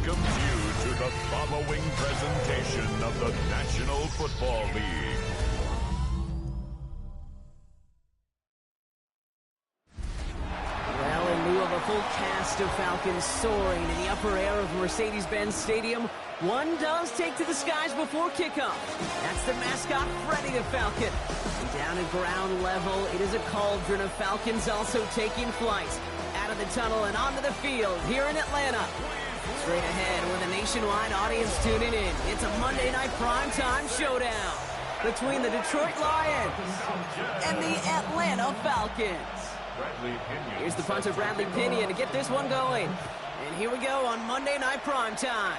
welcomes you to the following presentation of the National Football League. Well, in lieu of a full cast of Falcons soaring in the upper air of Mercedes-Benz Stadium, one does take to the skies before kickoff. That's the mascot, Freddy the Falcon. And down at ground level, it is a cauldron of Falcons also taking flight out of the tunnel and onto the field here in Atlanta. Straight ahead with a nationwide audience tuning in, it's a Monday night primetime showdown between the Detroit Lions and the Atlanta Falcons. Here's the punter, Bradley Pinion, to get this one going. And here we go on Monday night primetime.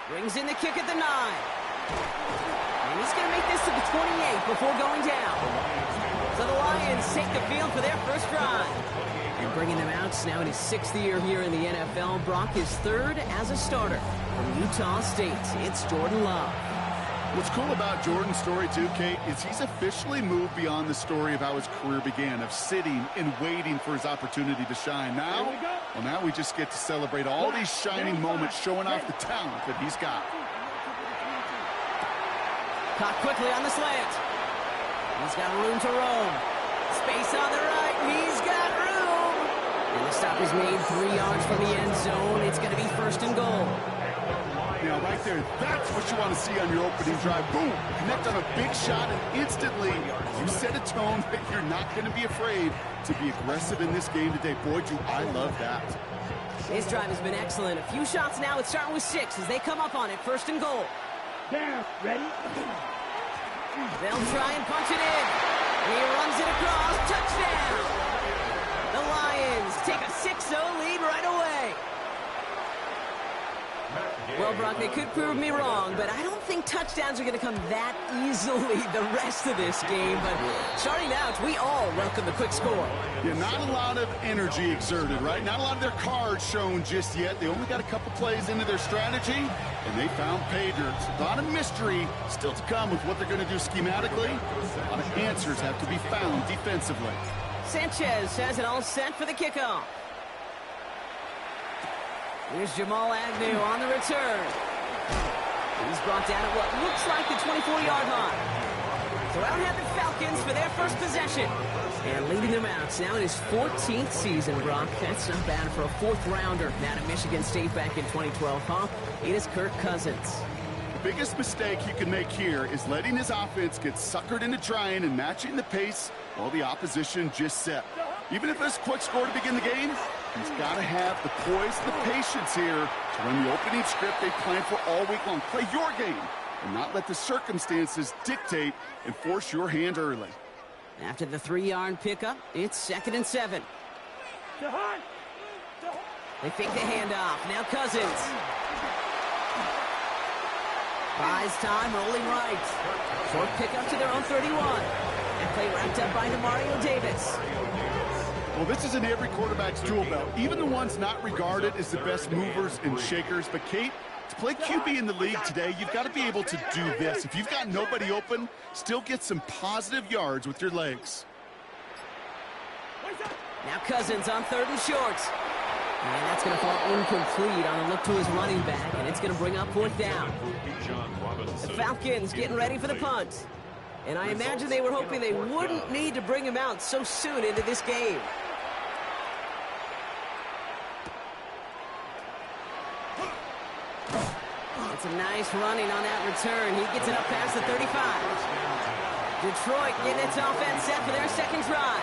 Brings in the kick at the 9. And he's going to make this to the 28 before going down. So the Lions take the field for their first drive. And bringing them out now in his 6th year here in the NFL, Brock is 3rd as a starter from Utah State. It's Jordan Love. What's cool about Jordan's story, too, Kate, is he's officially moved beyond the story of how his career began, of sitting and waiting for his opportunity to shine. Now we just get to celebrate all these shining moments, showing off the talent that he's got. Caught quickly on the slant. He's got room to roam. Space on the right. He's got room. And the stop is made 3 yards from the end zone. It's going to be 1st and goal. Now, right there, that's what you want to see on your opening drive. Boom! Connect on a big shot, and instantly you set a tone that you're not going to be afraid to be aggressive in this game today. Boy, do I love that. His drive has been excellent. A few shots now. It's starting with 6 as they come up on it. 1st and goal. Down. Ready? They'll try and punch it in. He runs it across. Touchdown! The Lions take a 6-0 lead right away. Well, Brock, they could prove me wrong, but I don't think touchdowns are going to come that easily the rest of this game. But starting out, we all welcome the quick score. Yeah, not a lot of energy exerted, right? Not a lot of their cards shown just yet. They only got a couple plays into their strategy, and they found pay dirt. A lot of mystery still to come with what they're going to do schematically. A lot of answers have to be found defensively. Sanchez has it all set for the kickoff. Here's Jamal Agnew on the return. He's brought down at what looks like the 24-yard line. So out have the Falcons for their first possession. And leading them out now in his 14th season, Brock. That's not bad for a 4th-rounder out of Michigan State back in 2012, huh? It is Kirk Cousins. The biggest mistake you can make here is letting his offense get suckered into trying and matching the pace while the opposition just set. Even if it's a quick score to begin the game, he's got to have the poise and the patience here to run the opening script they planned for all week long. Play your game and not let the circumstances dictate and force your hand early. After the 3-yard pickup, it's 2nd and 7. They fake the handoff. Now Cousins. Buys time, rolling right. Short pickup to their own 31. And play wrapped up by Demario Davis. Well, this is in every quarterback's tool belt, even the ones not regarded as the best movers and shakers. But, Kate, to play QB in the league today, you've got to be able to do this. If you've got nobody open, still get some positive yards with your legs. Now Cousins on 3rd and short. And that's going to fall incomplete on a look to his running back, and it's going to bring up 4th down. The Falcons getting ready for the punt. And I imagine they were hoping they wouldn't need to bring him out so soon into this game. It's a nice running on that return. He gets it up past the 35. Detroit getting its offense set for their 2nd drive.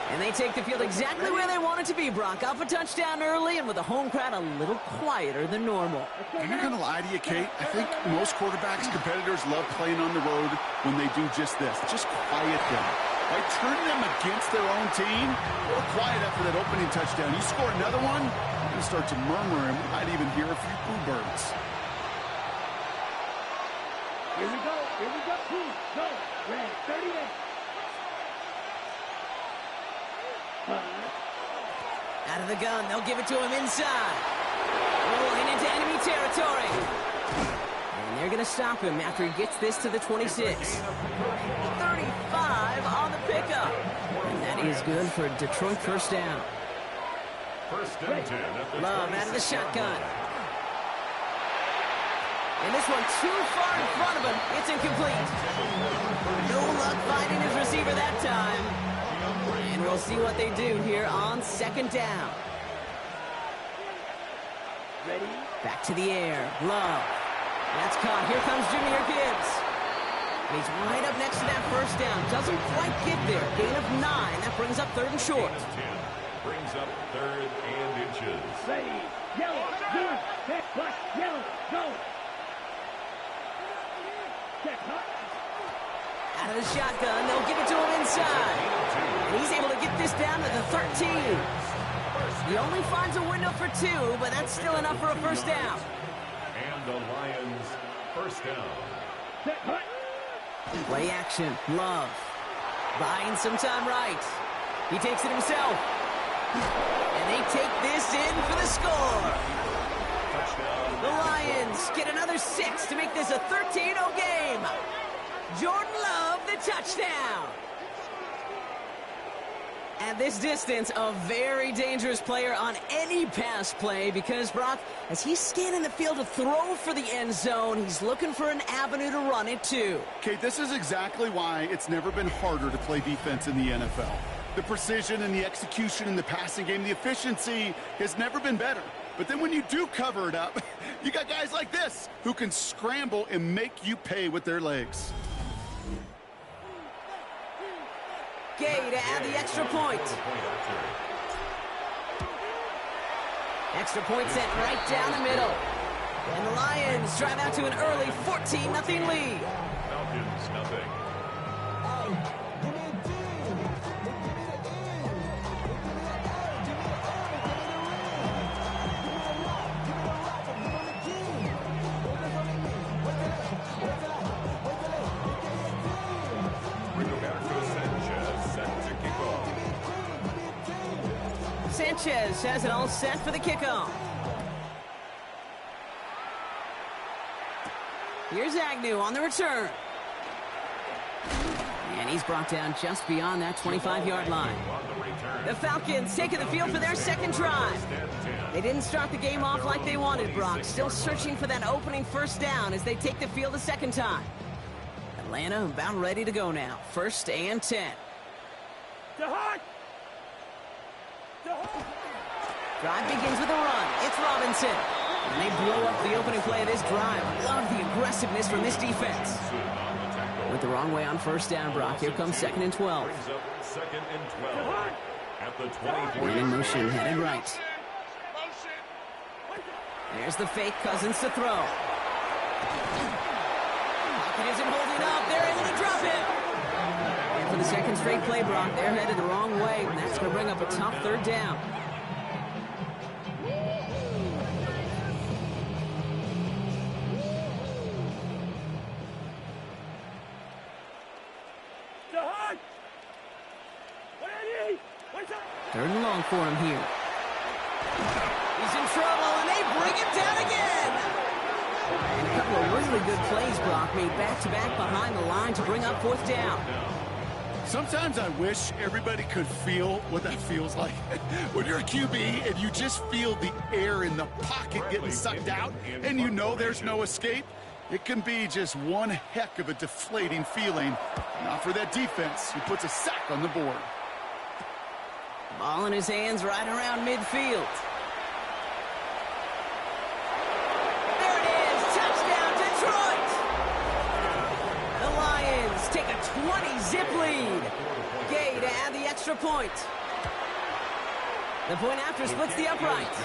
And they take the field exactly where they want it to be, Brock. Up a touchdown early and with the home crowd a little quieter than normal. I'm not going to lie to you, Kate. I think most quarterbacks, competitors love playing on the road when they do just this. Just quiet them. By turning them against their own team, or quiet after that opening touchdown. You score another one, you're going to start to murmur, and we might even hear a few boo birds. Here we go. Go. Red, 38. Out of the gun, they'll give it to him inside. Rolling into enemy territory. And they're going to stop him after he gets this to the 26. 35 on the pickup. And that is good for Detroit 1st down. First and 10 at the Love out of the shotgun. And this one too far in front of him. It's incomplete. No luck finding his receiver that time. And we'll see what they do here on second down. Ready? Back to the air. Love. That's caught. Here comes Jahmyr Gibbs. And he's right up next to that first down. Doesn't quite get there. Gain of 9. That brings up 3rd and short. Brings up 3rd and inches. Ready? Yellow. Good. Back. Black. Yellow. Go. Get hot. Out of the shotgun. They'll give it to him inside. And he's able to get this down to the 13. He only finds a window for 2, but that's still enough for a first down. And the Lions first down. Get hot. Play action. Love. Buying some time right. He takes it himself. And they take this in for the score. The Lions get another 6 to make this a 13-0 game. Jordan Love, the touchdown. At this distance, a very dangerous player on any pass play because, Brock, as he's scanning the field to throw for the end zone, he's looking for an avenue to run it to. Kate, this is exactly why it's never been harder to play defense in the NFL. The precision and the execution in the passing game, the efficiency has never been better. But then when you do cover it up, you got guys like this who can scramble and make you pay with their legs. Gay to add the extra point. Extra point sent right down the middle. And the Lions drive out to an early 14-0 lead. Falcons, nothing. Sanchez has it all set for the kickoff. Here's Agnew on the return. And he's brought down just beyond that 25-yard line. The Falcons taking the field for their second drive. They didn't start the game off like they wanted, Brock. Still searching for that opening first down as they take the field a second time. Atlanta about ready to go now. 1st and 10. Drive begins with a run. It's Robinson. And they blow up the opening play of this drive. Love the aggressiveness from this defense. Went the wrong way on first down, Brock. Here comes 2nd and 12. Second and 12. At the 24. In motion, headed right. There's the fake. Cousins to throw. Pocket isn't holding up. They're able to drop it. And for the second straight play, Brock, they're headed the wrong way. And that's going to bring up a tough 3rd down. Third and long for him here. He's in trouble, and they bring him down again. And a couple of really good plays, Brock, made back-to-back behind the line to bring up 4th down. Sometimes I wish everybody could feel what that feels like. When you're a QB and you just feel the air in the pocket getting sucked out and you know there's no escape, it can be just one heck of a deflating feeling. Now for that defense, who puts a sack on the board. Ball in his hands right around midfield. There it is. Touchdown, Detroit. The Lions take a 20-zip lead. Gay to add the extra point. The point after splits the upright.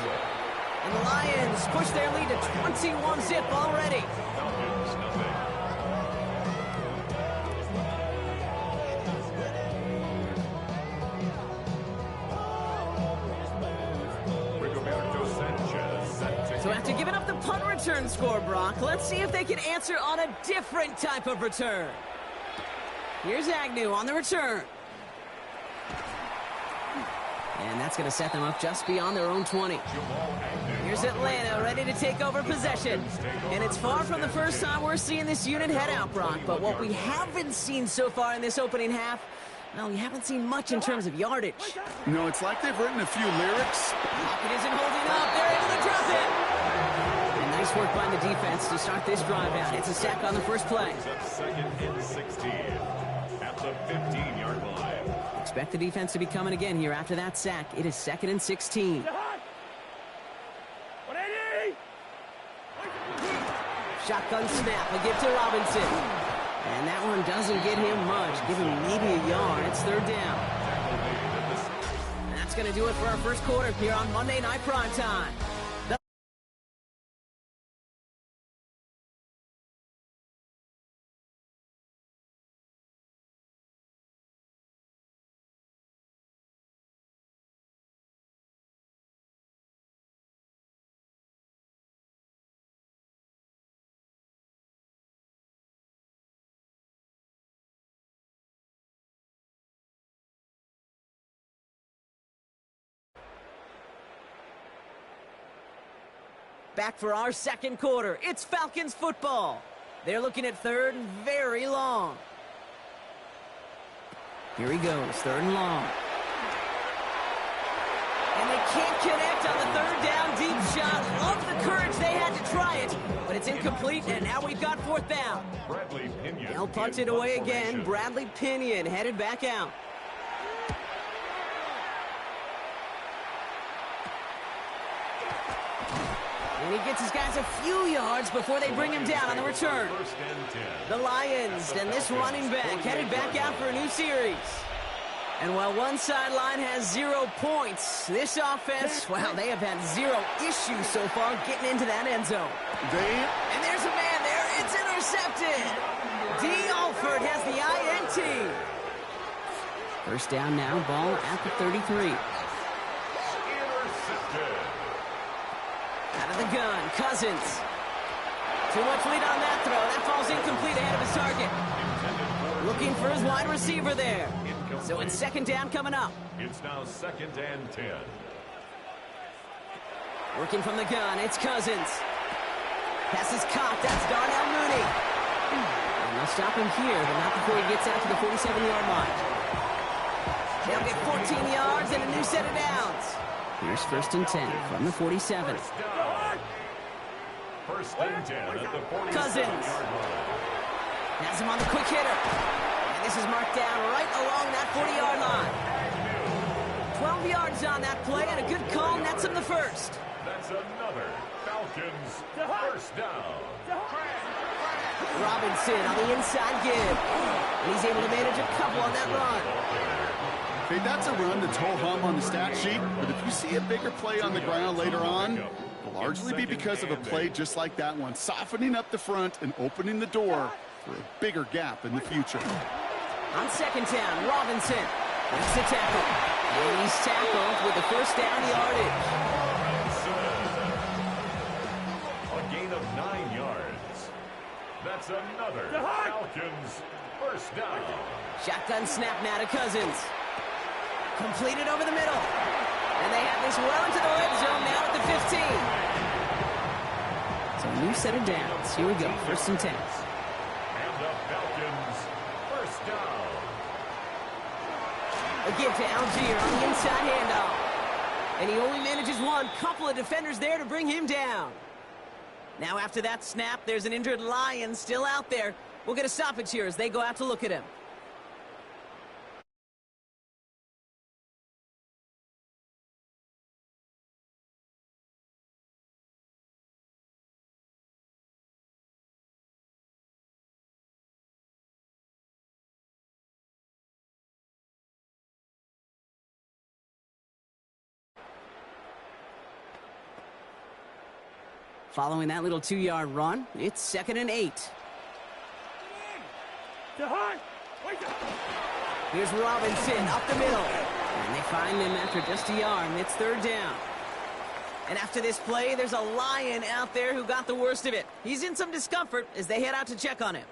And the Lions push their lead to 21-zip already. So after giving up the punt return score, Brock, let's see if they can answer on a different type of return. Here's Agnew on the return. And that's going to set them up just beyond their own 20. Here's Atlanta ready to take over possession. And it's far from the first time we're seeing this unit head out, Brock. But what we haven't seen so far in this opening half, well, we haven't seen much in terms of yardage. No, it's like they've written a few lyrics. Pocket isn't holding up. They're able to drop it. And Nice work by the defense to start this drive out. It's a sack on the first play. Second and 16 at the 15-yard line. Expect the defense to be coming again here after that sack. It is 2nd and 16. Shotgun snap. A give to Robinson. And that one doesn't get him much. Give him maybe a yard. It's 3rd down. And that's going to do it for our first quarter here on Monday Night Primetime. Back for our second quarter. It's Falcons football. They're looking at 3rd and very long. Here he goes, 3rd and long. And they can't connect on the 3rd down deep shot. Love the courage they had to try it, but it's incomplete, and now we've got 4th down. They'll punt it away again. Bradley Pinion headed back out. And he gets his guys a few yards before they bring him down on the return. The Lions and this running back headed back out for a new series. And while one sideline has 0 points, this offense, wow, they have had 0 issues so far getting into that end zone. And there's a man there. It's intercepted. D. Alford has the INT. First down now, ball at the 33. Out of the gun, Cousins. Too much lead on that throw. That falls incomplete ahead of his target. Looking for his wide receiver there. So it's 2nd down coming up. It's now 2nd and 10. Working from the gun, it's Cousins. Pass is caught. That's Darnell Mooney. And they'll stop him here, but not before he gets out to the 47-yard line. They'll get 14 yards and a new set of downs. Here's 1st and 10 from the 47. First and 10 at the 47. Cousins has him on the quick hitter. And this is marked down right along that 40-yard line. 12 yards on that play and a good call nets him the first. That's another Falcons first down. Robinson on the inside give. And he's able to manage a couple on that run. Okay, that's a run that's ho-hum on the stat sheet, but if you see a bigger play on the ground later on, it'll largely be because of a play just like that one, softening up the front and opening the door for a bigger gap in the future. On 2nd down, Robinson makes the tackle. And he's tackled with the first down yardage. A gain of 9 yards. That's another Falcons first down. Shotgun snap now to Cousins. Completed over the middle. And they have this well into the red zone now at the 15. So a new set of downs. Here we go. 1st and 10. And the Falcons first down. A give to Algier on the inside handoff. And he only manages one. Couple of defenders there to bring him down. Now after that snap, there's an injured Lion still out there. We'll get a stoppage here as they go out to look at him. Following that little 2-yard run, it's 2nd and 8. Here's Robinson up the middle. And they find him after just a yard, and it's 3rd down. And after this play, there's a Lion out there who got the worst of it. He's in some discomfort as they head out to check on him.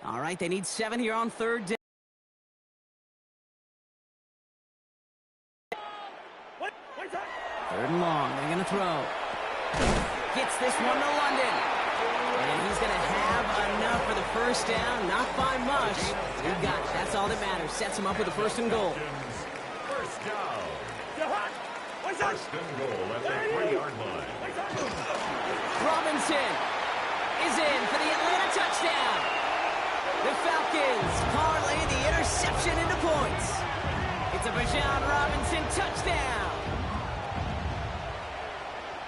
All right, they need 7 here on 3rd down. first down, not by much. You got it. That's all that matters. Sets him up with a 1st and goal. First down. First and goal at the 3-yard line. Robinson is in for the Atlanta touchdown. The Falcons parlay the interception into points. It's a Bijan Robinson touchdown.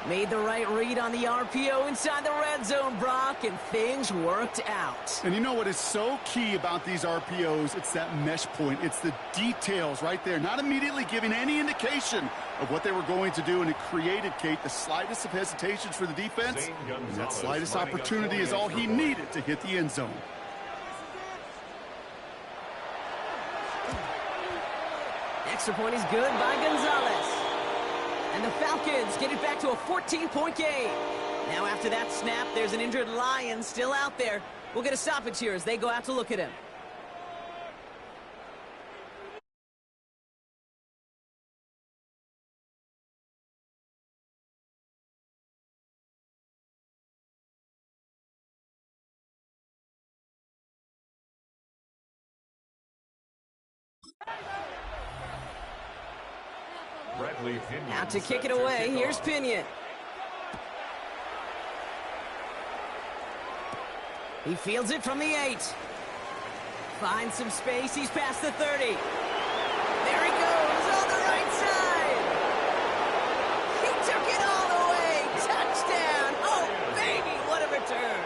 Made the right read on the RPO inside the red zone, Brock, and things worked out. And you know what is so key about these RPOs? It's that mesh point. It's the details right there, not immediately giving any indication of what they were going to do, and it created, Kate, the slightest of hesitations for the defense. And that slightest opportunity is all he needed to hit the end zone. Extra point is good by Gonzalez. And the Falcons get it back to a 14-point game. Now after that snap, there's an injured Lion still out there. We'll get a stoppage here as they go out to look at him. Out to kick it away, here's Pinion. He fields it from the 8. Finds some space, he's past the 30. There he goes, on the right side. He took it all the way, touchdown. Oh, baby, what a return.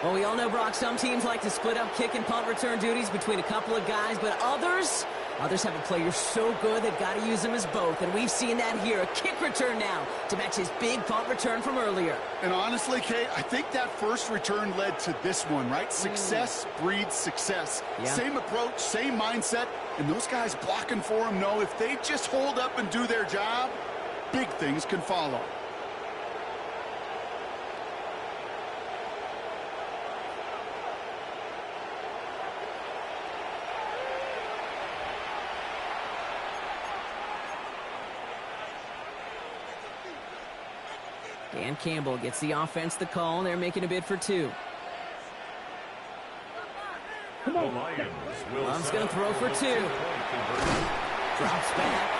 Well, we all know, Brock, some teams like to split up kick and punt return duties between a couple of guys, but others have a player so good they've got to use them as both, and we've seen that here. A kick return now to match his big punt return from earlier. And honestly, Kate, I think that first return led to this one, right? Success breeds success. Yeah. Same approach, same mindset, and those guys blocking for him know if they just hold up and do their job, big things can follow. Dan Campbell gets the offense the call, and they're making a bid for 2. Love's going to throw for 2. Drops back.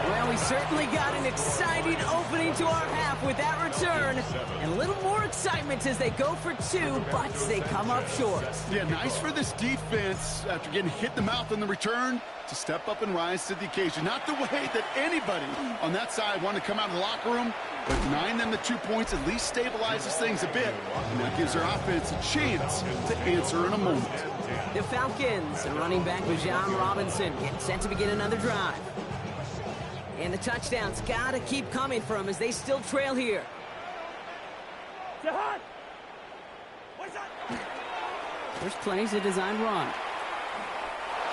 Well, we certainly got an exciting opening to our half with that return. And a little more excitement as they go for 2, but they come up short. Yeah, nice for this defense after getting hit in the mouth on the return to step up and rise to the occasion. Not the way that anybody on that side wanted to come out of the locker room, but denying them the 2 points at least stabilizes things a bit, and that gives their offense a chance to answer in a moment. The Falcons and running back Bijan Robinson getting set to begin another drive. And the touchdowns got to keep coming for them as they still trail here. First play's a design run.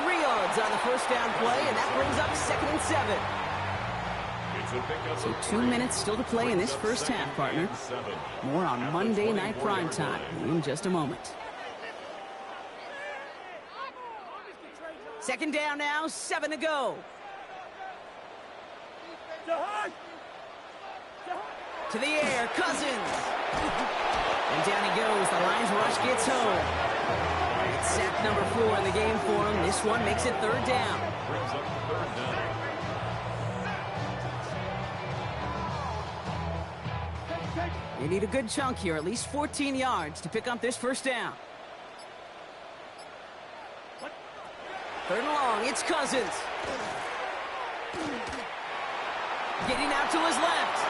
3 yards on the first down play, and that brings up 2nd and 7. So 2 minutes still to play in this first half, partner. More on Monday Night Primetime in just a moment. 2nd down now, 7 to go. To the air, Cousins. And down he goes. The Lions rush gets home. It's sack number 4 in the game for him. This one makes it 3rd down. They need a good chunk here, at least 14 yards to pick up this first down. 3rd and long, it's Cousins. Getting out to his left.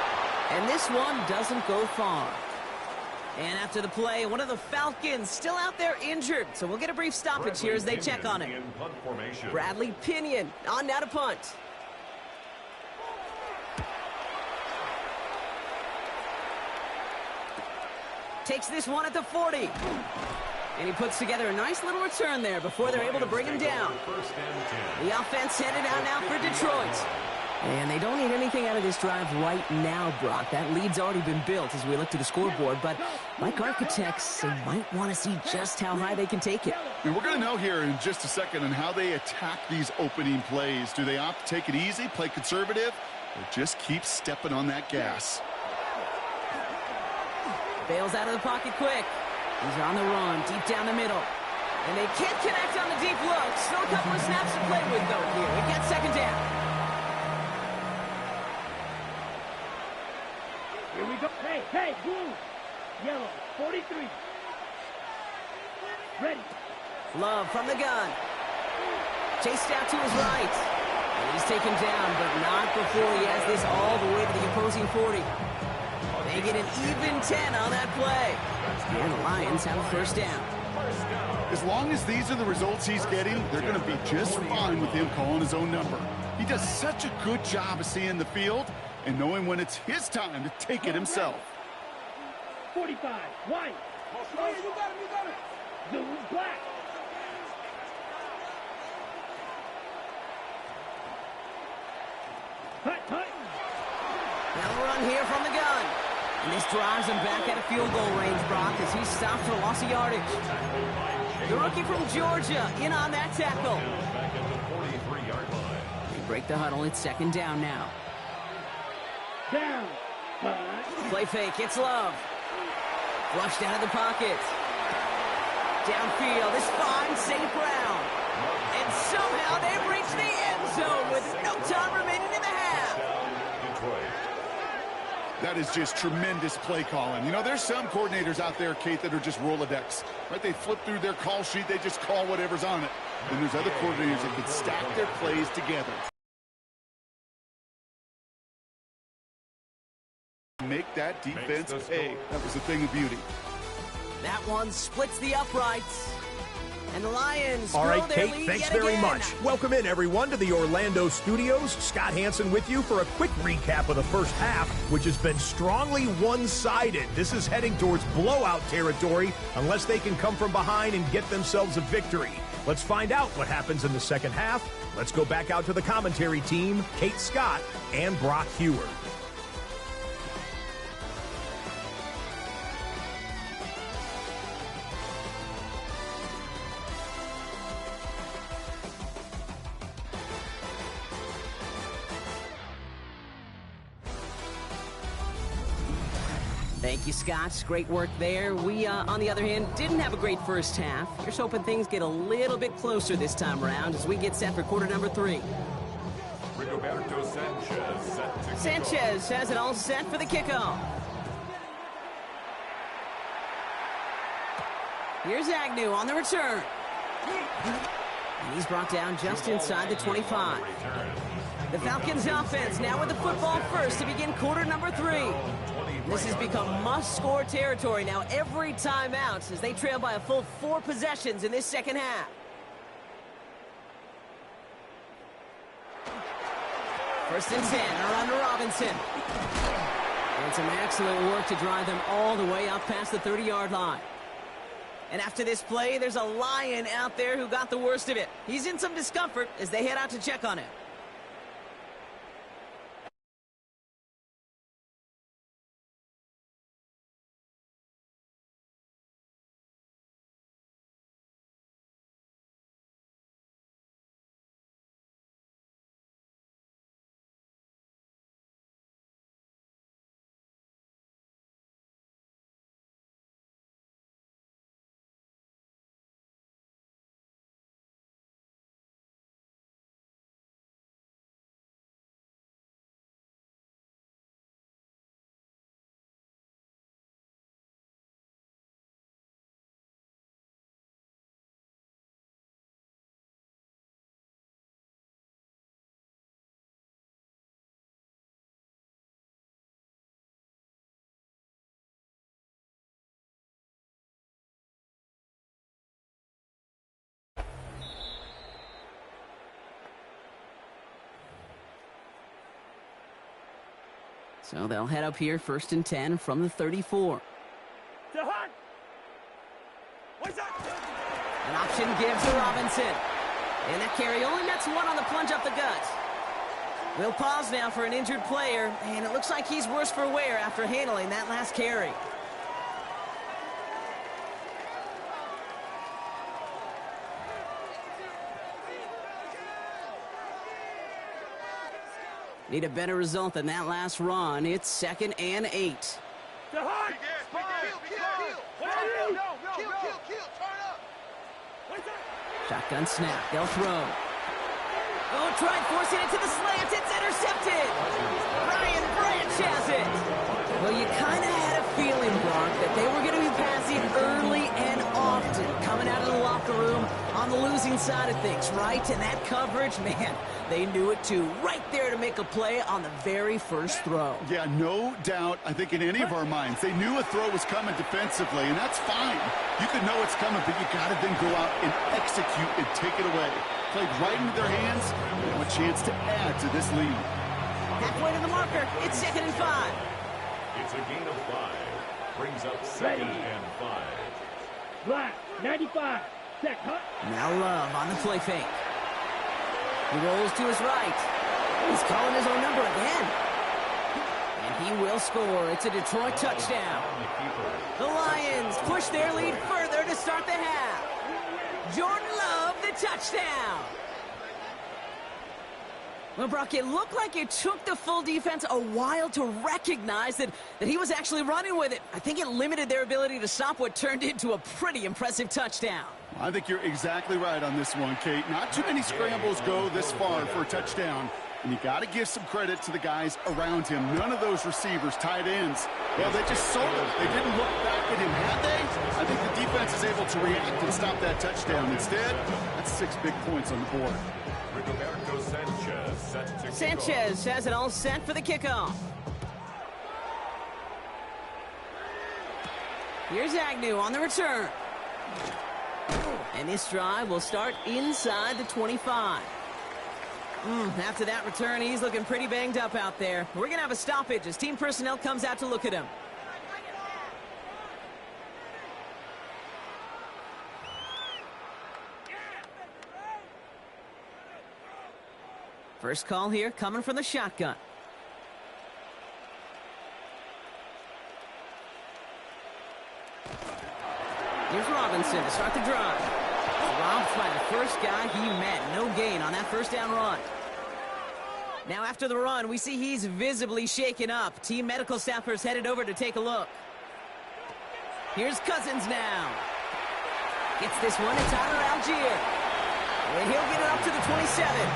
And this one doesn't go far. And after the play, one of the Falcons still out there injured. So we'll get a brief stoppage here as they check on him. Bradley Pinion on now to punt. Takes this one at the 40. And he puts together a nice little return there before they're able to bring him down. The offense headed out now for Detroit. And they don't need anything out of this drive right now, Brock. That lead's already been built as we look to the scoreboard. But like architects, they might want to see just how high they can take it. And we're going to know here in just a second on how they attack these opening plays. Do they opt to take it easy, play conservative, or just keep stepping on that gas? Bails out of the pocket quick. He's on the run, deep down the middle. And they can't connect on the deep look. Still a couple of snaps to play with, though, here. It gets second down. Here we go. Hey, blue. Yellow, 43. Ready. Love from the gun. Chased out to his right. And he's taken down, but not before he has this all the way to the opposing 40. They get an even 10 on that play. And the Lions have a first down. As long as these are the results he's getting, they're going to be just fine with him calling his own number. He does such a good job of seeing the field and knowing when it's his time to take it himself. 45, white. Hey, you got it. Blue, black. Hut. Now a run here from the gun. And this drives him back out of field goal range, Brock, as he's stopped for loss of yardage. The rookie from Georgia in on that tackle. They break the huddle. It's second down now. Down. Play fake. It's Love. Flushed out of the pocket. Downfield. This finds St. Brown. And somehow they've reached the end zone with no time remaining in the half. That is just tremendous play calling. You know, there's some coordinators out there, Kate, that are just Rolodex. Right? They flip through their call sheet. They just call whatever's on it. And there's other coordinators that can stack their plays together. Make that defense pay. That was a thing of beauty. That one splits the uprights. And the Lions All grow right, their Kate, lead thanks yet very again. much. Welcome in, everyone, to the Orlando studios. Scott Hansen with you for a quick recap of the first half, which has been strongly one-sided. This is heading towards blowout territory unless they can come from behind and get themselves a victory. Let's find out what happens in the second half. Let's go back out to the commentary team, Kate Scott and Brock Heward. Thank you, Scott. Great work there. We, on the other hand, didn't have a great first half. Just hoping things get a little bit closer this time around as we get set for quarter number 3. Rigoberto Sanchez set to kick Sanchez has it all set for the kickoff. Here's Agnew on the return. And he's brought down just inside the 25. The Falcons offense now with the football first to begin quarter number 3. This has become must-score territory now every time out as they trail by a full 4 possessions in this second half. First and 10 around to Robinson. And some excellent work to drive them all the way up past the 30-yard line. And after this play, there's a Lion out there who got the worst of it. He's in some discomfort as they head out to check on him. So they'll head up here first and 10 from the 34. An option gives to Robinson. And that carry only nets one on the plunge up the gut. We'll pause now for an injured player, and it looks like he's worse for wear after handling that last carry. Need a better result than that last run. It's 2nd and 8. hard. Shotgun snap. They'll throw. Oh, tried forcing it to the slant. It's intercepted. Ryan Branch has it. Well, you kind of had a feeling, Brock, that they were going to be passing early and often, coming out of the locker room on the losing side of things, right? And that coverage, man, they knew it too. Right there to make a play on the very first throw. Yeah, no doubt, I think in any of our minds, they knew a throw was coming defensively, and that's fine. You can know it's coming, but you got to then go out and execute and take it away. Played right into their hands, and have a chance to add to this lead. Halfway to the marker. It's 2nd and 5. It's a gain of 5. Brings up 2nd and 5. Black, 95. Set, cut. Now Love on the play fake. He rolls to his right. He's calling his own number again. And he will score. It's a Detroit touchdown. The Lions push their lead further to start the half. Jordan Love, the touchdown. Well, Brock, it looked like it took the full defense a while to recognize that he was actually running with it. I think it limited their ability to stop what turned into a pretty impressive touchdown. I think you're exactly right on this one, Kate. Not too many scrambles go this far for a touchdown. And you got to give some credit to the guys around him. None of those receivers, tight ends, well, they just sold him. They didn't look back at him, had they? I think the defense is able to react and stop that touchdown. Instead, that's 6 big points on the board. Roberto Sanchez set to Sanchez has it all set for the kickoff. Here's Agnew on the return. And this drive will start inside the 25. After that return, he's looking pretty banged up out there. We're going to have a stoppage as team personnel comes out to look at him. First call here coming from the shotgun. Here's Robinson to start the drive. Robbed by the first guy he met. No gain on that first down run. Now after the run, we see he's visibly shaken up. Team medical staffers headed over to take a look. Here's Cousins now. Gets this one to Tyler Algier. And he'll get it up to the 27.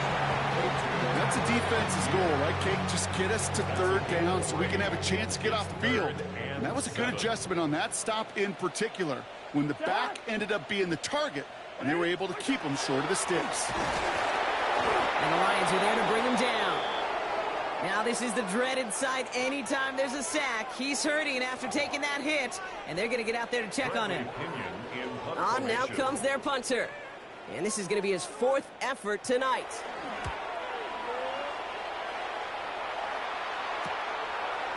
That's a defense's goal, right, Kate? Just get us to 3rd down so we can have a chance to get off the field. And that was a good adjustment on that stop in particular, when the back ended up being the target, and they were able to keep him short of the sticks. And the Lions are there to bring him down. Now this is the dreaded sight anytime there's a sack. He's hurting after taking that hit, and they're going to get out there to check on him. On now comes their punter. And this is going to be his 4th effort tonight.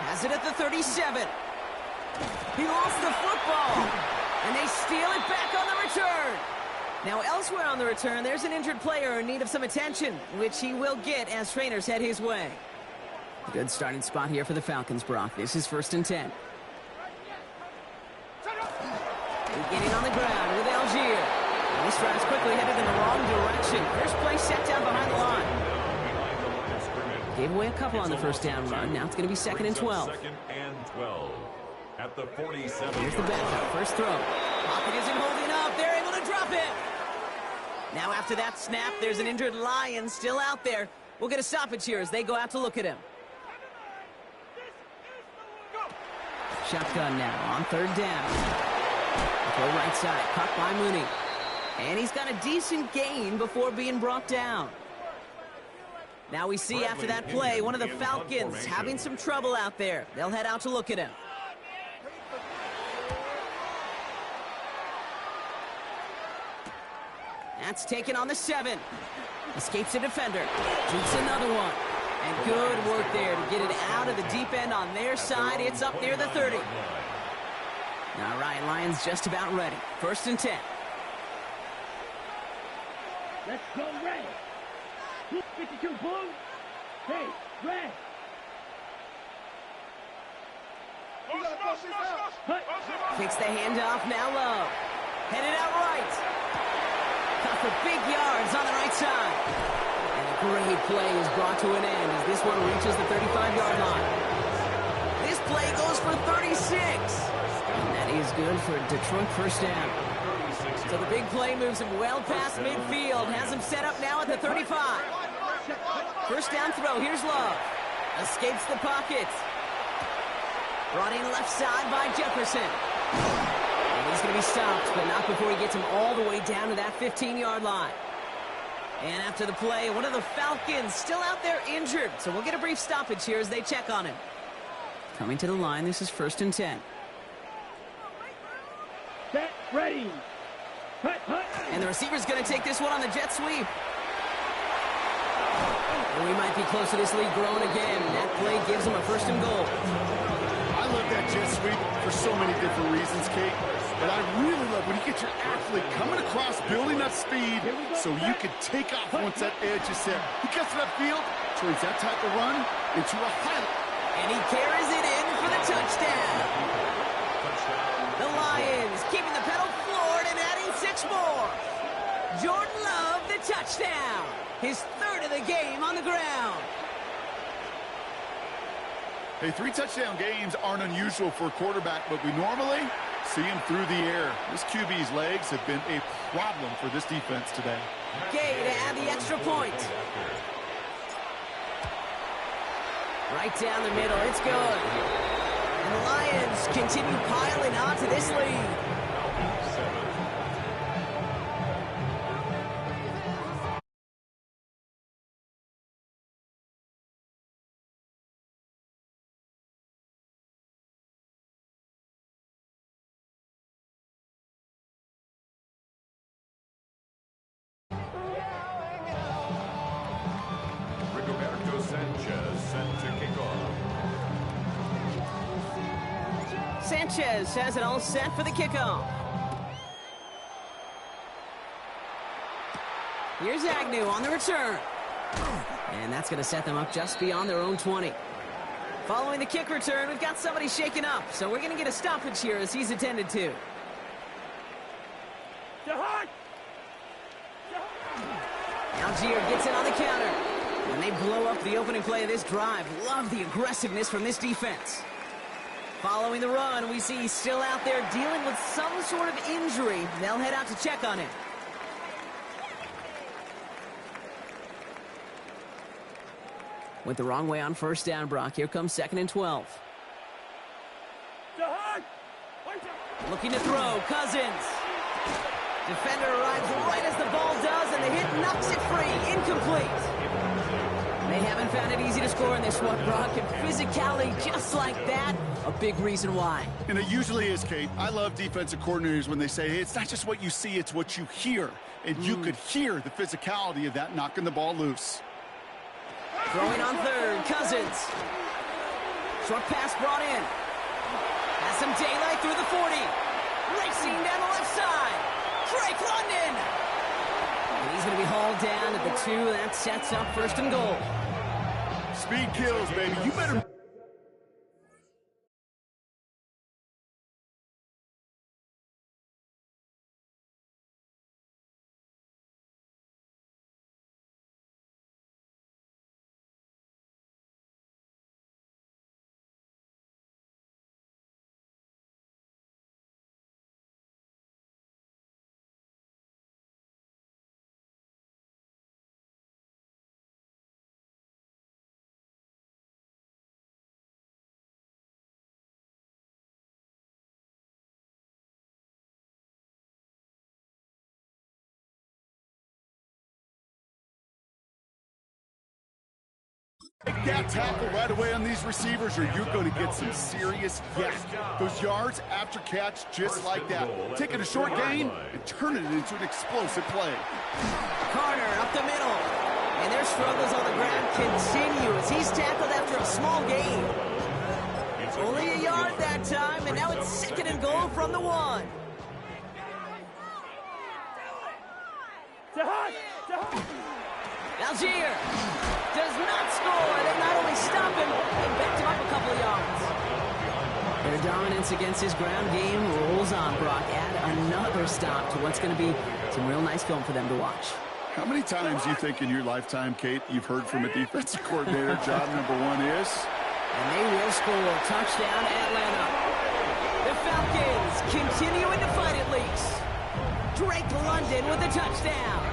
Has it at the 37. He lost the football. And they steal it back on the return. Now elsewhere on the return, there's an injured player in need of some attention, which he will get as trainers head his way. Good starting spot here for the Falcons, Brock. This is 1st and 10. Beginning on the ground with Algier. And this drive's quickly headed in the wrong direction. First play set down behind the line. Gave away a couple on the first down run. Now it's going to be 2nd and 12. 2nd and 12. At the 47. Here's the backup. First throw. Pocket isn't holding up. They're able to drop it. Now after that snap, there's an injured Lion still out there. We'll get a stoppage here as they go out to look at him. Shotgun now on 3rd down. Go right side. Caught by Mooney. And he's got a decent gain before being brought down. Now we see after that play, one of the Falcons having some trouble out there. They'll head out to look at him. That's taken on the 7. Escapes a defender. Shoots another one. And good work there to get it out of the deep end on their side. It's up near the 30. All right, Lions just about ready. 1st and 10. Let's go, Red. 52, Blue. Hey, Red. Kicks the handoff, now low. Headed out right. Cut for big yards on the right side. And a great play is brought to an end as this one reaches the 35-yard line. This play goes for 36. Good for Detroit first down. So the big play moves him well past midfield. Has him set up now at the 35. First down throw. Here's Love. Escapes the pocket. Brought in left side by Jefferson. And he's going to be stopped, but not before he gets him all the way down to that 15-yard line. And after the play, one of the Falcons still out there injured. So we'll get a brief stoppage here as they check on him. Coming to the line, this is 1st and 10. Set, ready. Hut, hut. And the receiver's going to take this one on the jet sweep. And we might be close to this lead growing again. That play gives him a 1st and goal. I love that jet sweep for so many different reasons, Kate. But I really love when you get your athlete coming across, building up speed, so you can take off once that edge is set. He gets to that field, turns that type of run into a highlight. And he carries it in for the touchdown. The Lions keeping the pedal floored and adding 6 more. Jordan Love, the touchdown. His 3rd of the game on the ground. Hey, 3 touchdown games aren't unusual for a quarterback, but we normally see him through the air. This QB's legs have been a problem for this defense today. Gay to add the extra point. Right down the middle, it's good. And the Lions continue piling on to this lead. Sanchez has it all set for the kickoff. Here's Agnew on the return. And that's going to set them up just beyond their own 20. Following the kick return, we've got somebody shaken up, so we're going to get a stoppage here as he's attended to. Algier gets it on the counter. And they blow up the opening play of this drive. Love the aggressiveness from this defense. Following the run, we see he's still out there dealing with some sort of injury. They'll head out to check on him. Went the wrong way on first down, Brock. Here comes 2nd and 12. Looking to throw, Cousins. Defender arrives right as the ball does, and the hit knocks it free. Incomplete. They haven't found it easy to score in this one, Brock, and physicality just like that, a big reason why. And it usually is, Kate. I love defensive coordinators when they say, hey, it's not just what you see, it's what you hear. And you could hear the physicality of that knocking the ball loose. Throwing on 3rd, Cousins. Short pass brought in. Has some daylight through the 40. Racing down the left side. Drake London. And he's going to be hauled down at the 2. That sets up 1st and goal. Speed kills, baby. You better... Take that tackle right away on these receivers or you're going to get some serious yak. Those yards after catch just like that. Taking a short gain and turning it into an explosive play. Carter up the middle. And their struggles on the ground continue as he's tackled after a small gain. Only a yard that time, and now it's 2nd and goal from the 1. Algier does not score. They not only stop him, they backed him up a couple of yards. Their dominance against his ground game rolls on, Brock. Add another stop to what's going to be some real nice film for them to watch. How many times do you think in your lifetime, Kate, you've heard from a defensive coordinator, job number 1 is? And they will score. Touchdown, Atlanta. The Falcons continuing to fight at least. Drake London with a touchdown.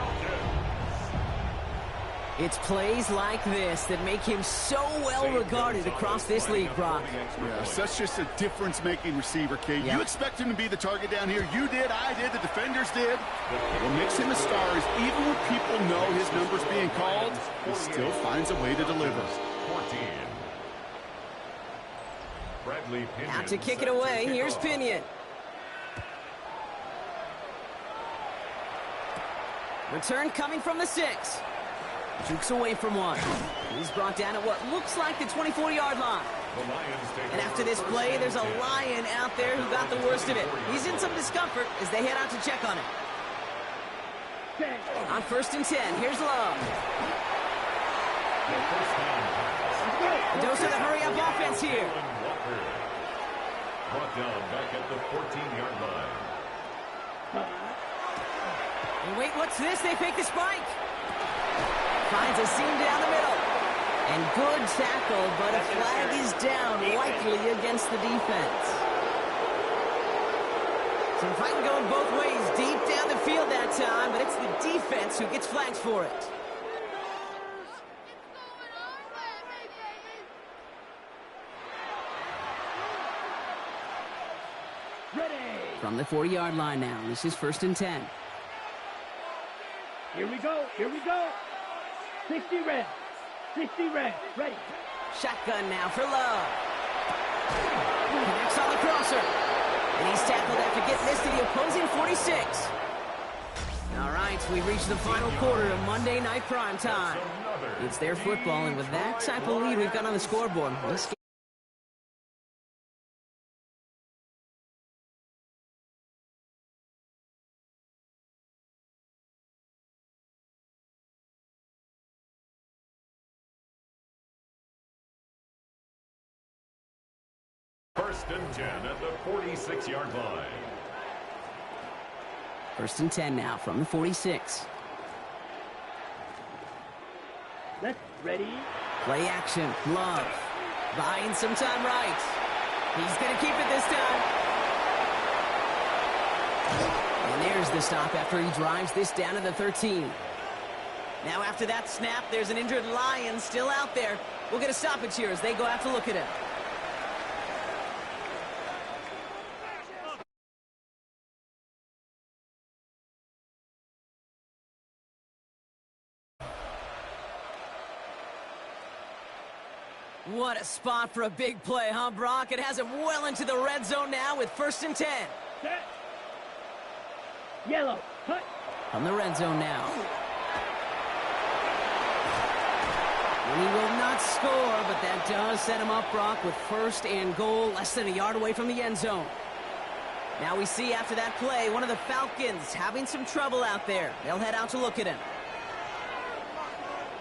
It's plays like this that make him so well regarded across this league, Brock. Yeah, such just a difference-making receiver, Kate. Yep. You expect him to be the target down here. You did, I did, the defenders did. What makes him a star is even when people know his number's being called, he still finds a way to deliver. 14. Bradley Pinion Out to kick it away. Here's Pinion. Return coming from the 6. Jukes away from one. He's brought down at what looks like the 24-yard line. And after this play, there's a Lion out there who got the worst of it. He's in some discomfort as they head out to check on him. On 1st and 10, here's Love. A dose of the hurry-up offense here. Brought down back at the 14-yard line. And wait, what's this? They fake the spike. Finds a seam down the middle. And good tackle, but a flag is down, likely against the defense. Some fighting going both ways, deep down the field that time, but it's the defense who gets flags for it. Ready. From the 40-yard line now, this is 1st and 10. Here we go. Here we go. 60 red. 60 red. Ready. Shotgun now for Love. Connects on the crosser. And he's tackled after getting this to the opposing 46. All right, we've reached the final quarter of Monday Night Primetime. It's their football, and with that type of lead we've got on the scoreboard, let's get First and 10 at the 46-yard line. 1st and 10 now from the 46. Let's ready. Play action. Love. Buying some time right. He's going to keep it this time. And there's the stop after he drives this down to the 13. Now after that snap, there's an injured Lion still out there. We'll get a stoppage here as they go out to look at him. What a spot for a big play, huh, Brock? It has him well into the red zone now with 1st and 10. Set. Yellow. Cut. From the red zone now. And he will not score, but that does set him up, Brock, with 1st and goal, less than a yard away from the end zone. Now we see after that play, one of the Falcons having some trouble out there. They'll head out to look at him.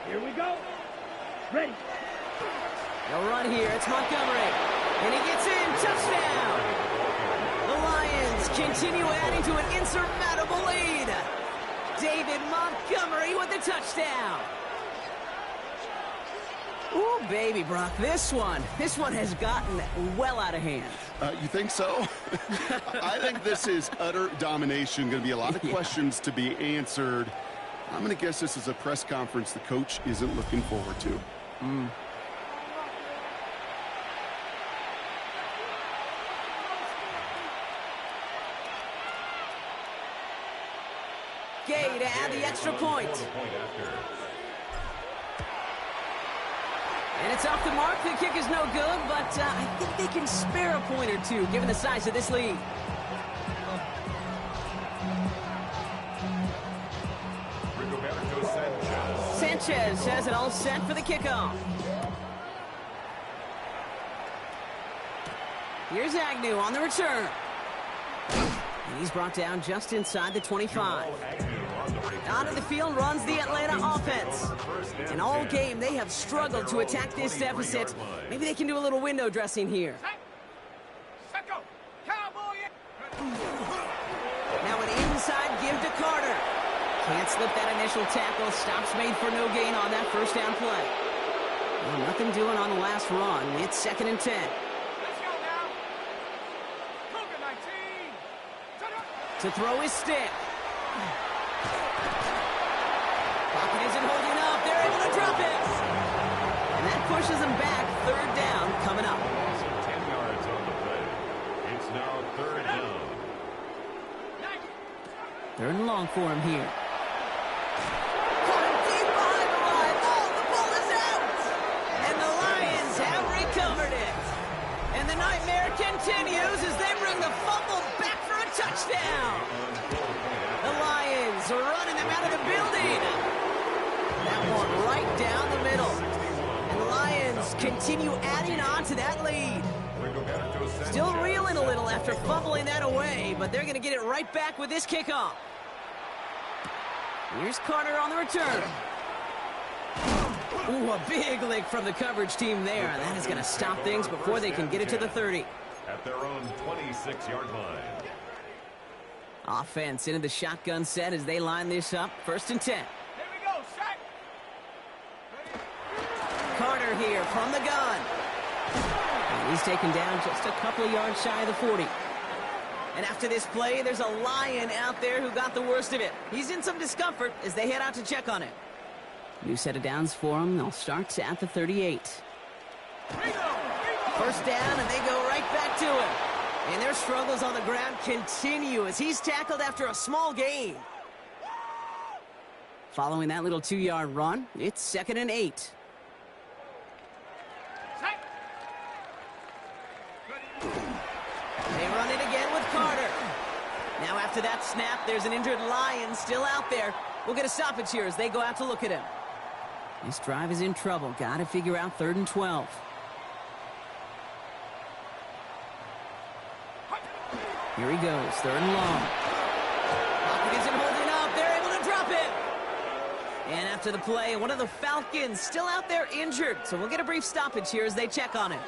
Here we go. Ready. They'll run here. It's Montgomery. And he gets in. Touchdown. The Lions continue adding to an insurmountable lead. David Montgomery with the touchdown. Ooh, baby, Brock. This one has gotten well out of hand. You think so? I think this is utter domination. Going to be a lot of questions to be answered. I'm going to guess this is a press conference the coach isn't looking forward to. Gay to add the extra point. And it's off the mark. The kick is no good, but I think they can spare a point or two, given the size of this lead. Sanchez has it all set for the kickoff. Here's Agnew on the return. And he's brought down just inside the 25. Out of the field runs the Atlanta offense. And all game, they have struggled to attack this deficit. Maybe they can do a little window dressing here. Now an inside give to Carter. Can't slip that initial tackle. Stops made for no gain on that first down play. Well, nothing doing on the last run. It's 2nd and 10. to throw his stick. Pocket isn't holding up. They're able to drop it. And that pushes them back. Third down coming up. So 10 yards on the play. It's now third down. Third and long for him here. Caught deep behind the line. Oh, the ball is out. And the Lions have recovered it. And the nightmare continues as they bring the fumble back for a touchdown. The Lions are running them out of the building. That one right down the middle. And the Lions continue adding on to that lead. Still reeling a little after fumbling that away, but they're going to get it right back with this kickoff. Here's Carter on the return. Ooh, a big lick from the coverage team there. And that is going to stop things before they can get it to the 30. At their own 26-yard line. Offense into the shotgun set as they line this up. First and 10. Here we go, set. Carter here from the gun. And he's taken down just a couple of yards shy of the 40. And after this play, there's a Lion out there who got the worst of it. He's in some discomfort as they head out to check on him. New set of downs for him. They'll start at the 38. First down, and they go right back to him. And their struggles on the ground continue as he's tackled after a small gain. Following that little 2-yard run, it's 2nd and 8. They run it again with Carter. Now after that snap, there's an injured Lion still out there. We'll get a stoppage here as they go out to look at him. This drive is in trouble. Got to figure out 3rd and 12. Here he goes, 3rd and long. Pocket isn't holding up. They're able to drop it. And after the play, one of the Falcons still out there injured. So we'll get a brief stoppage here as they check on him.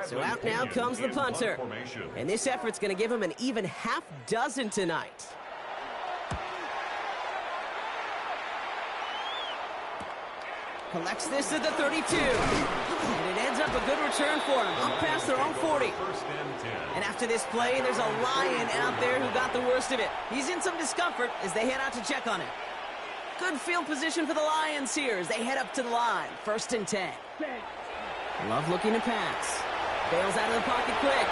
So out now comes the punter. And this effort's going to give him an even half dozen tonight. Collects this at the 32. And it ends up a good return for him, up past their own 40. And after this play, there's a Lion out there who got the worst of it. He's in some discomfort as they head out to check on him. Good field position for the Lions here as they head up to the line. 1st and 10. Love looking to pass. Bails out of the pocket quick.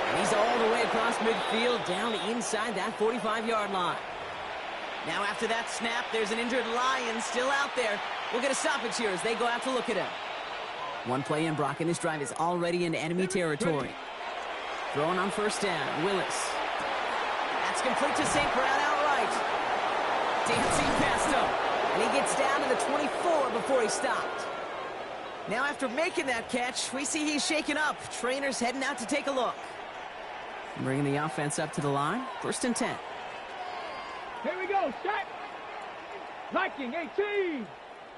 And he's all the way across midfield down inside that 45-yard line. Now after that snap, there's an injured Lion still out there. We'll get a stoppage here as they go out to look at him. One play in, Brock, and this drive is already into enemy territory. Throwing on 1st down, Willis. That's complete to St. Brown outright. Dancing past him. And he gets down to the 24 before he stopped. Now after making that catch, we see he's shaken up. Trainer's heading out to take a look. Bringing the offense up to the line. 1st and 10. Here we go, set. Viking 18.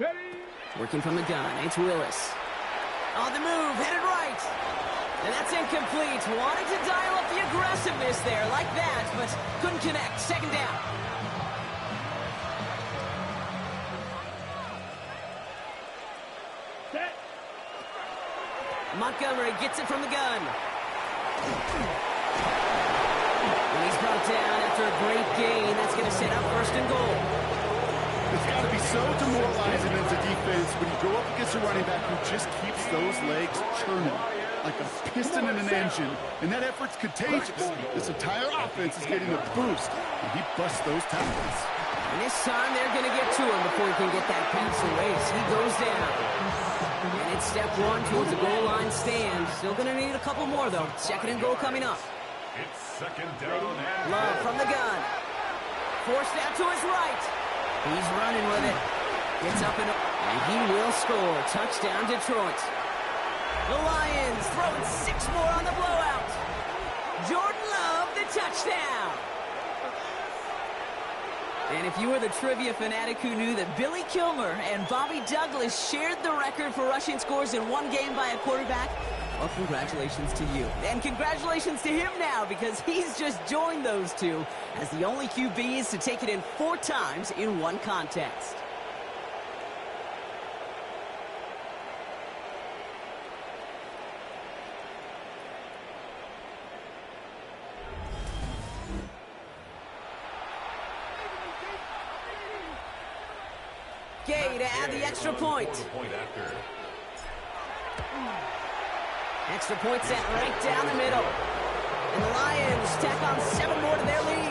Ready. Working from the gun, it's Willis. On the move, headed right. And that's incomplete. Wanted to dial up the aggressiveness there like that, but couldn't connect. 2nd down. Set. Montgomery gets it from the gun. And he's brought down after a great gain. That's going to set up 1st and goal. It's got to be so demoralizing as a defense when you go up against a running back who just keeps those legs churning like a piston in an engine. And that effort's contagious. This entire offense is getting a boost, and he busts those tackles. And this time they're going to get to him before he can get that pass away. So he goes down. And it's step 1 towards the goal line stand. Still going to need a couple more, though. 2nd and goal coming up. It's 2nd down and Love from the gun. Forced out to his right. He's running with it. Gets up and he will score. Touchdown, Detroit. The Lions throwing 6 more on the blowout. Jordan Love, the touchdown. And if you were the trivia fanatic who knew that Billy Kilmer and Bobby Douglas shared the record for rushing scores in one game by a quarterback, well, congratulations to you. And congratulations to him now, because he's just joined those two as the only QBs to take it in 4 times in one contest. play to add the extra point. Extra point set right down the middle. And the Lions tack on 7 more to their lead.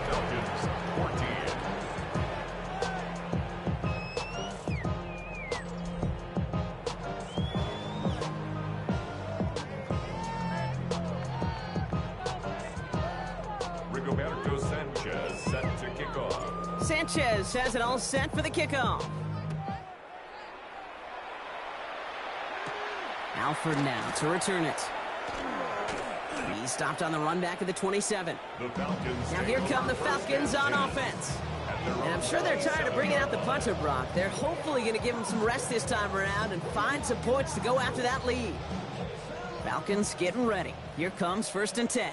Falcons 14. Rigoberto Sanchez set to kick off. Sanchez has it all set for the kickoff. Alford now to return it. He stopped on the run back at the 27. The Falcons. Now here come the Falcons on offense. And I'm sure they're tired of bringing out the punter, Brock. They're hopefully going to give him some rest this time around and find some points to go after that lead. Falcons getting ready. Here comes 1st and 10.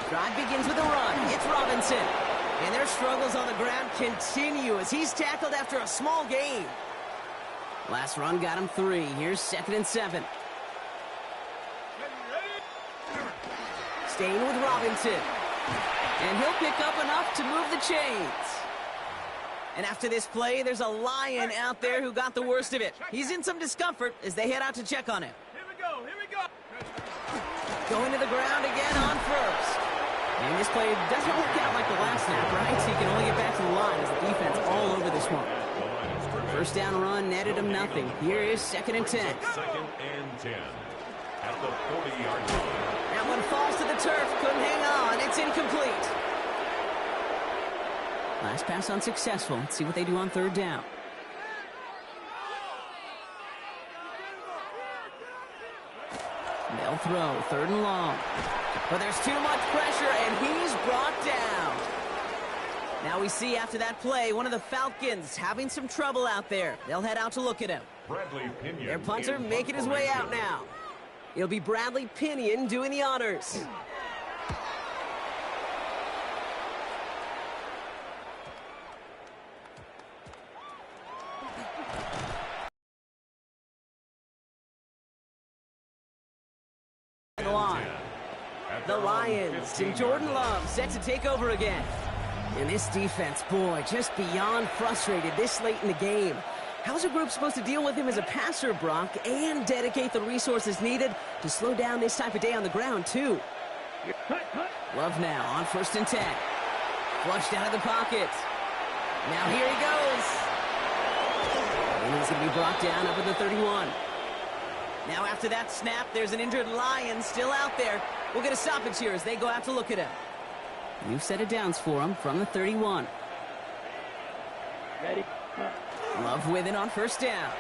Drive begins with a run. It's Robinson. And their struggles on the ground continue as he's tackled after a small gain. Last run got him 3. Here's 2nd and 7. Staying with Robinson. And he'll pick up enough to move the chains. And after this play, there's a Lion out there who got the worst of it. He's in some discomfort as they head out to check on him. Here we go, here we go. Going to the ground again on 1st. And this play doesn't work out like the last snap, right? So you can only get back to the line as the defense all over this one. 1st down run netted him nothing. Here is 2nd and 10. 2nd and 10 at the 40-yard line. That one falls to the turf. Couldn't hang on. It's incomplete. Last pass unsuccessful. Let's see what they do on 3rd down. They'll throw 3rd and long. But there's too much pressure, and he's brought down. Now we see after that play, one of the Falcons having some trouble out there. They'll head out to look at him. Bradley Pinion. Their punter making his way out now. It'll be Bradley Pinion doing the honors. The Lions and Jordan Love set to take over again. And this defense, boy, just beyond frustrated this late in the game. How's a group supposed to deal with him as a passer, Brock, and dedicate the resources needed to slow down this type of day on the ground, too? Love now on 1st and 10. Flushed out of the pocket. Now here he goes. And he's going to be brought down up at the 31. Now after that snap, there's an injured Lion still out there. We'll get a stoppage here as they go out to look at him. New set of downs for him from the 31. Ready? Love with it on 1st down.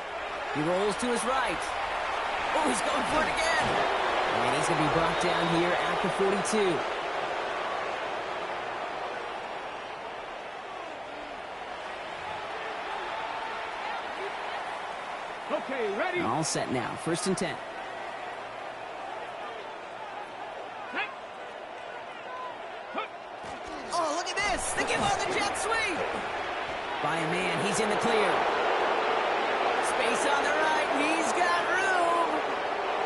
He rolls to his right. Oh, he's going for it again. And he's going to be brought down here at the 42. Okay, ready? All set now. 1st and 10. Oh, look at this. They give on the jet sweep. By a man, he's in the clear. Space on the right. He's got room.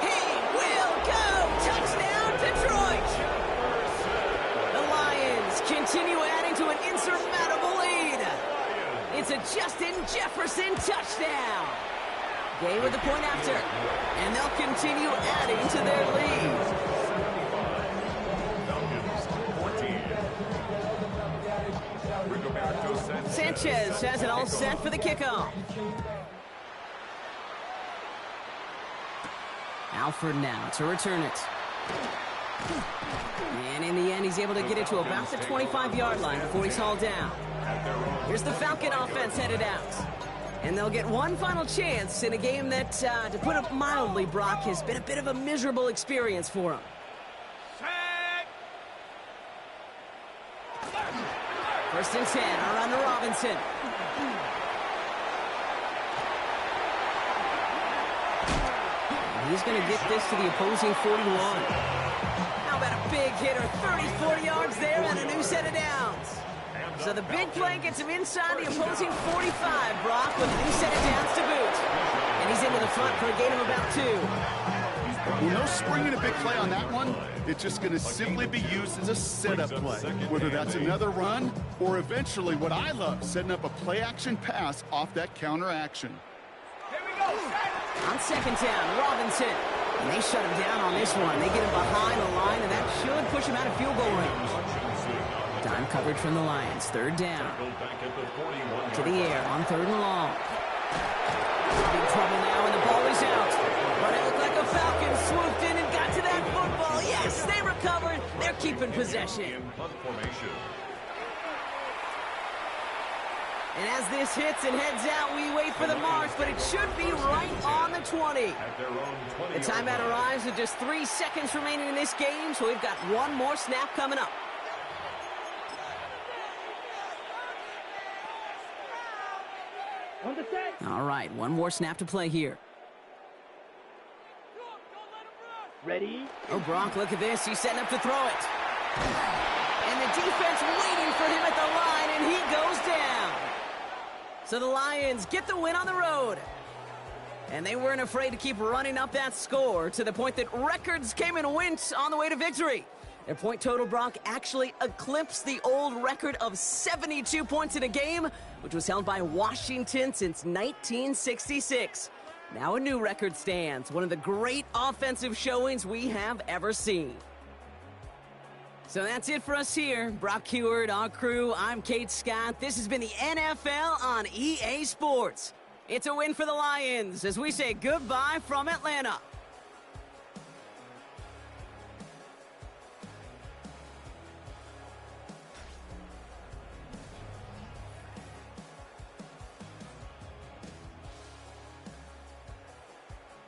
He will go. Touchdown, Detroit. The Lions continue adding to an insurmountable lead. It's a Justin Jefferson touchdown. Gay with the point after. And they'll continue adding to their lead. Sanchez has it all set for the kickoff. Alford now to return it. And in the end, he's able to get it to about the 25-yard line before he's hauled down. Here's the Falcon offense headed out. And they'll get one final chance in a game that, to put it mildly, Brock, has been a bit of a miserable experience for them. 1st and 10, around to Robinson. And he's going to get this to the opposing 41. How about a big hitter, 30, 40 yards there and a new set of downs. So the big play gets him inside the opposing 45, Brock, with a new set of downs to boot. And he's into the front for a gain of about 2. Well, no springing a big play on that one. It's just going to simply be used as a setup play, whether that's another run or eventually what I love, setting up a play-action pass off that counter action. Here we go. On second down, Robinson. And they shut him down on this one. They get him behind the line, and that should push him out of field goal range. Dime coverage from the Lions. Third down. To the air on third and long. Big trouble now, and the ball is out. But it looked like a Falcon swooped in and got to that football. Yes, they recovered. They're keeping possession. And as this hits and heads out, we wait for the mark, but it should be right on the 20. The timeout arrives with just 3 seconds remaining in this game, so we've got one more snap coming up. On the set. All right, one more snap to play here. Ready? Oh, Gronk, look at this. He's setting up to throw it. And the defense waiting for him at the line, and he goes down. So the Lions get the win on the road. And they weren't afraid to keep running up that score to the point that records came and went on the way to victory. Their point total, Brock, actually eclipsed the old record of 72 points in a game, which was held by Washington since 1966. Now a new record stands, one of the great offensive showings we have ever seen. So that's it for us here. Brock Heward, our crew, I'm Kate Scott. This has been the NFL on EA Sports. It's a win for the Lions as we say goodbye from Atlanta.